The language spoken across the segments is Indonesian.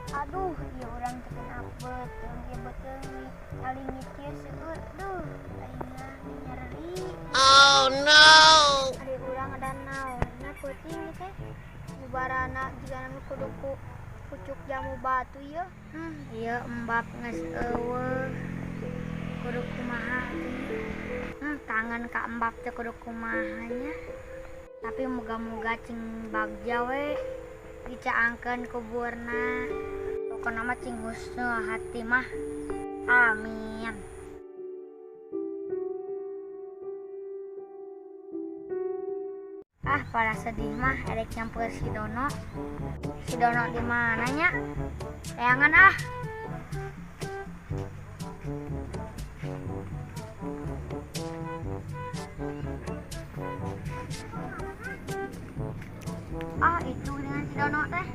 Aduh, ya orang tekan apet, yang dia betul kali nyetir seueur, duh, ayeuna nyeri. Oh no. Ari urang ada naonna peuting teh. Bubarana jika nama kudu pucuk jamu batu ya. Iya embab geus eueuh. Kudu kumaha teh. Kangen ka embab teh kudu kumahanya. Tapi moga-moga cing bagja we dicaangkeun kuburna. Pokona mah cing husnul hati mah. Amin. Pada sedih mah erek nyampur si Dono. Si Dono di mananya? Sayangan ah. Itu dengan si Dono teh.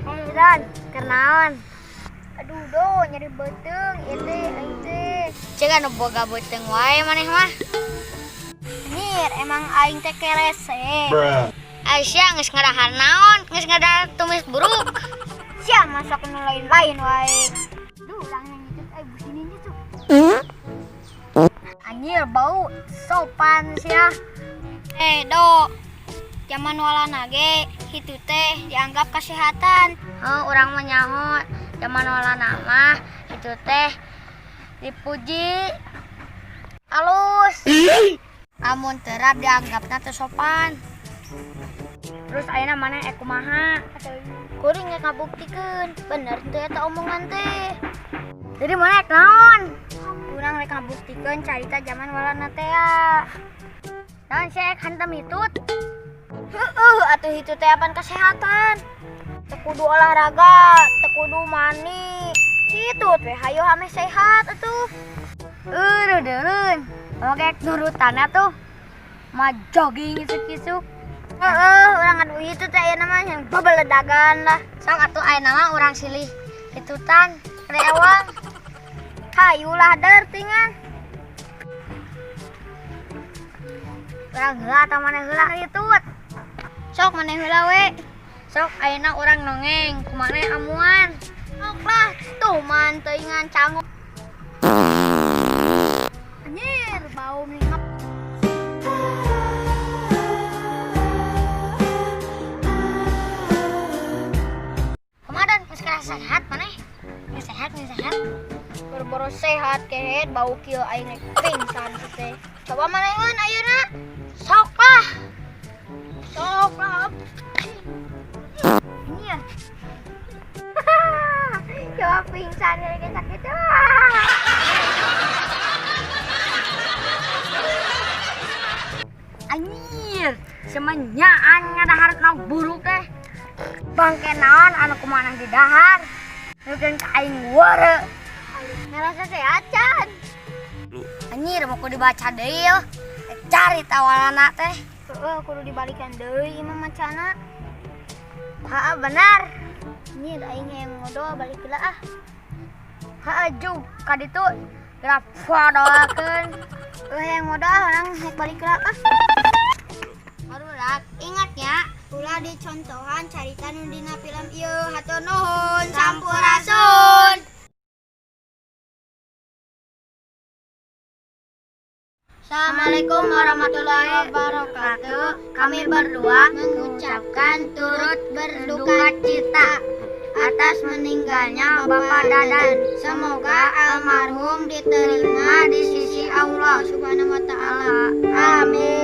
Hei Don, kenaon? Aduh do, nyari beteng, ini Cega nu boga beuteung wae maneh mah. Anjir, emang aing teh kerese. Aisyah geus ngadahar naon? Geus ngadahar tumis buruk. Sia masak nu lain-lain wae. Duh, urang nyetut busininya tuh. Anjir, bau sopan sia. Do. Zaman walana ge kitu teh dianggap kesehatan. Urang mah nyaho zaman walana mah itu teh dipuji alus. Amun terap dianggapna teu sopan. Terus ayeuna maneh kumaha? Kuring ngabuktikeun, bener teu eta omongan teh. Jadi maneh naon? Urang rek ngabuktikeun carita zaman walana teh ya. Naon sih hantem hitut? Atuh itu teh apan kesehatan. Teu kudu olahraga, teu kudu mani. Kitu teh hayu ame sehat atuh. Eureun. Oke nurutanna tuh mah jogging isuk-isuk. Urang adu itu teh ayeuna mah yang babaledagan lah. Sok atuh ayeuna mah urang silih hitutan Rewang. Hayu lah dertingan. Urang heula atau maneh heula hitut. Sok maneh heula we. Sok ayeuna urang nongeng ku maneh amuan. Sok lah, tuh man teuingan cangguk. Anjir, bau minyak. Kumadan geus karasa sehat maneh? Geus sehat. Boro-boro sehat kehet bau kieu aing rek pingsan teh. Coba maneheun ayeuna. Sok lah. Ini ya. Coba pingsan kayak sakit. Anjir, semenyaan ngadahar naon buruk teh. Bangke naon anu kumaha di dahar. Nukeun ka aing weureu. Ngerasa sehat can. Anjir, mau kudu dibaca deui yeuh. Cari tawalana teh. Kudu dibalikan deui imah macana. Benar. Ini aing yang ngodo balik heula ah. Aju ka ditu geura fodoakeun. Yang ngodo orang naik balik heula ah. Barudak ingat ya, Ulah dicontohan carita nu dina film ieu. Hatur nuhun, sampurasun. Assalamualaikum warahmatullahi wabarakatuh. Kami berdua mengucapkan turut berduka cita atas meninggalnya Bapak Dadan. Semoga almarhum diterima di sisi Allah Subhanahu wa taala. Amin.